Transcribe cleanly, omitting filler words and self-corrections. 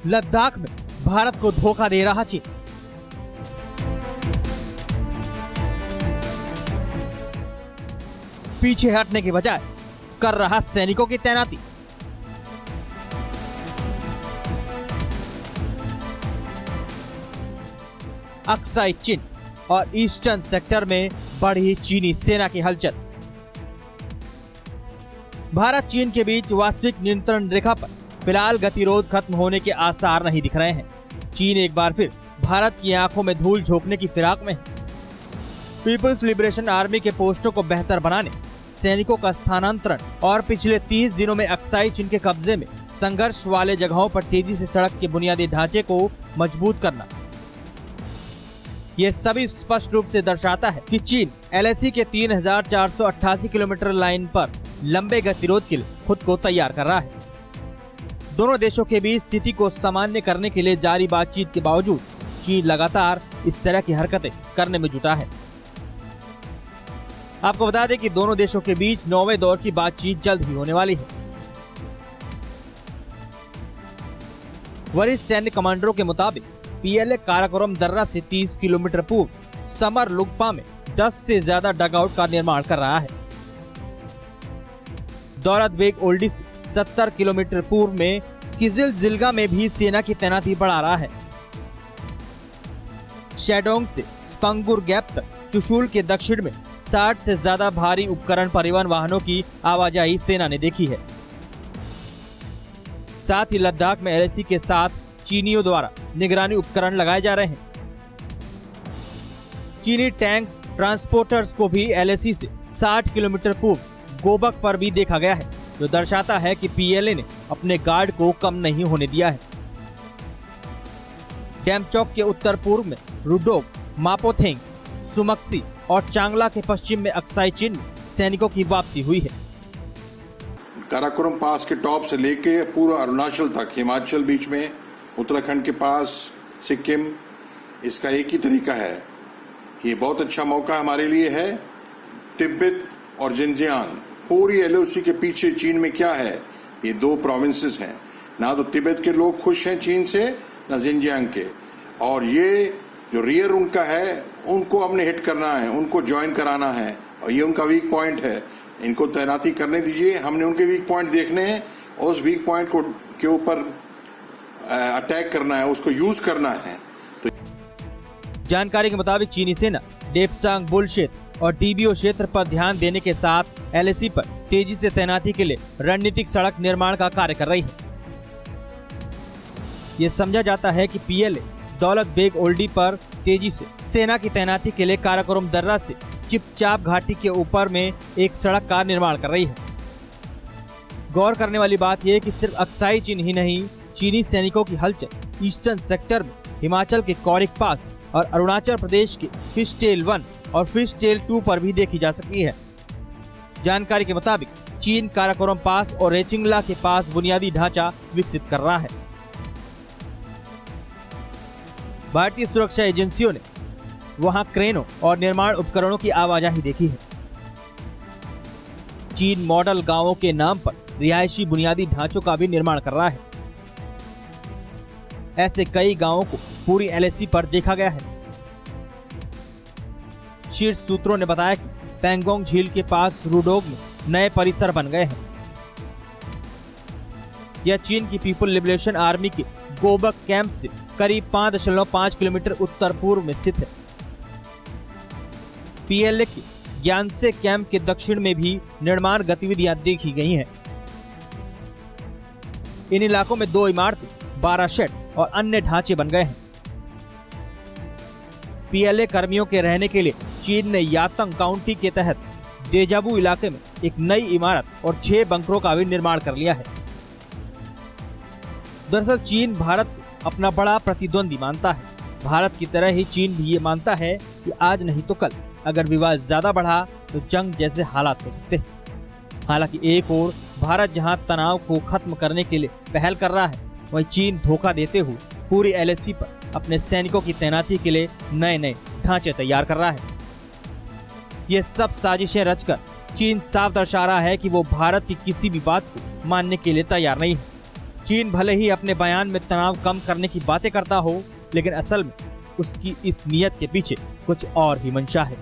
लद्दाख में भारत को धोखा दे रहा चीन। पीछे हटने के बजाय कर रहा सैनिकों की तैनाती। अक्साई चीन और ईस्टर्न सेक्टर में बढ़ी चीनी सेना की हलचल। भारत चीन के बीच वास्तविक नियंत्रण रेखा पर फिलहाल गतिरोध खत्म होने के आसार नहीं दिख रहे हैं। चीन एक बार फिर भारत की आंखों में धूल झोंकने की फिराक में है। पीपल्स लिबरेशन आर्मी के पोस्टों को बेहतर बनाने, सैनिकों का स्थानांतरण और पिछले 30 दिनों में अक्साई चीन के कब्जे में संघर्ष वाले जगहों पर तेजी से सड़क के बुनियादी ढांचे को मजबूत करना, ये सभी स्पष्ट रूप से दर्शाता है कि चीन एलएसी के 3488 किलोमीटर लाइन पर लंबे गतिरोध के लिए खुद को तैयार कर रहा है। दोनों देशों के बीच स्थिति को सामान्य करने के लिए जारी बातचीत के बावजूद चीन लगातार इस तरह की हरकतें करने में जुटा है। आपको बता दें कि दोनों देशों के बीच 9वें दौर की बातचीत जल्द ही होने वाली है। वरिष्ठ सैन्य कमांडरों के मुताबिक पीएलए काराकोरम दर्रा से 30 किलोमीटर पूर्व समर लुगपा में 10 से ज्यादा डगआउट का निर्माण कर रहा है। दौलत बेग ओल्डी से 70 किलोमीटर पूर्व में किजिल जिलगा में भी सेना की तैनाती बढ़ा रहा है। शेडोंग से स्पंगुर गैप तक चुशुल के दक्षिण में 60 से ज्यादा भारी उपकरण परिवहन वाहनों की आवाजाही सेना ने देखी है। साथ ही लद्दाख में एलएसी के साथ चीनियों द्वारा निगरानी उपकरण लगाए जा रहे हैं। चीनी टैंक ट्रांसपोर्टर्स को भी एलएसी से 60 किलोमीटर पूर्व गोबक पर भी देखा गया है, जो दर्शाता है कि पीएलए ने अपने गार्ड को कम नहीं होने दिया है। डैमचौक के उत्तर पूर्व में रुडोक, मापोथेंग, सुमक्सी और चांगला के पश्चिम में अक्साई चीन में सैनिकों की वापसी हुई है। काराकोरम पास के टॉप से लेके पूरा अरुणाचल तक, हिमाचल बीच में, उत्तराखंड के पास, सिक्किम, इसका एक ही तरीका है। ये बहुत अच्छा मौका हमारे लिए है। तिब्बत और जिनजियांग, पूरी एलओसी के पीछे चीन में क्या है, ये 2 प्रोविंसेस हैं। ना तो तिब्बत के लोग खुश हैं चीन से, ना जिनजियांग के। और ये जो रियर उनका है, उनको हमने हिट करना है, उनको ज्वाइन कराना है, और ये उनका वीक पॉइंट है। इनको तैनाती करने दीजिए, हमने उनके वीक पॉइंट देखने हैं, और उस वीक पॉइंट को के ऊपर अटैक करना है, उसको यूज करना है। तो जानकारी के मुताबिक चीनी सेना डेप्सांग बुल क्षेत्र और डीबीओ क्षेत्र पर ध्यान देने के साथ एलएसी पर तेजी से तैनाती के लिए रणनीतिक सड़क निर्माण का कार्य कर रही है। ये समझा जाता है कि पीएलए दौलत बेग ओल्डी पर तेजी से सेना की तैनाती के लिए काराकोरम दर्रा से चिपचाप घाटी के ऊपर में एक सड़क का निर्माण कर रही है। गौर करने वाली बात यह कि सिर्फ अक्साई चीन ही नहीं, चीनी सैनिकों की हलचल ईस्टर्न सेक्टर में हिमाचल के कौरिक पास और अरुणाचल प्रदेश के फिशटेल 1 और फिशटेल 2 पर भी देखी जा सकती है। जानकारी के मुताबिक चीन काराकोरम पास और रेचिंगला के पास बुनियादी ढांचा विकसित कर रहा है। भारतीय सुरक्षा एजेंसियों ने वहां क्रेनों और निर्माण उपकरणों की आवाजाही देखी है। चीन मॉडल गांवों के नाम पर रिहायशी बुनियादी ढांचों का भी निर्माण कर रहा है। ऐसे कई गांवों को पूरी एलएसी पर देखा गया है। शीर्ष सूत्रों ने बताया कि पैंगोंग झील के पास रुडोग में नए परिसर बन गए हैं। यह चीन की पीपल लिबरेशन आर्मी के गोबक कैंप से करीब 5.5 किलोमीटर उत्तर पूर्व में स्थित है। पीएलए के ग्यानसे कैंप के दक्षिण में भी निर्माण गतिविधियां देखी गई हैं। इन इलाकों में 2 इमारतें, 12 शेड और अन्य ढांचे बन गए हैं। पीएलए कर्मियों के रहने के लिए चीन ने यातंग काउंटी के तहत देजाबू इलाके में एक नई इमारत और 6 बंकरों का भी निर्माण कर लिया है। दरअसल चीन भारत को अपना बड़ा प्रतिद्वंदी मानता है। भारत की तरह ही चीन भी ये मानता है कि आज नहीं तो कल अगर विवाद ज्यादा बढ़ा तो जंग जैसे हालात हो सकते हैं। हालांकि एक ओर भारत जहां तनाव को खत्म करने के लिए पहल कर रहा है, वहीं चीन धोखा देते हुए पूरी एलएसी पर अपने सैनिकों की तैनाती के लिए नए ढांचे तैयार कर रहा है। ये सब साजिशें रचकर चीन साफ दर्शा रहा है कि वो भारत की किसी भी बात को मानने के लिए तैयार नहीं है। चीन भले ही अपने बयान में तनाव कम करने की बातें करता हो, लेकिन असल में उसकी इस नीयत के पीछे कुछ और ही मंशा है।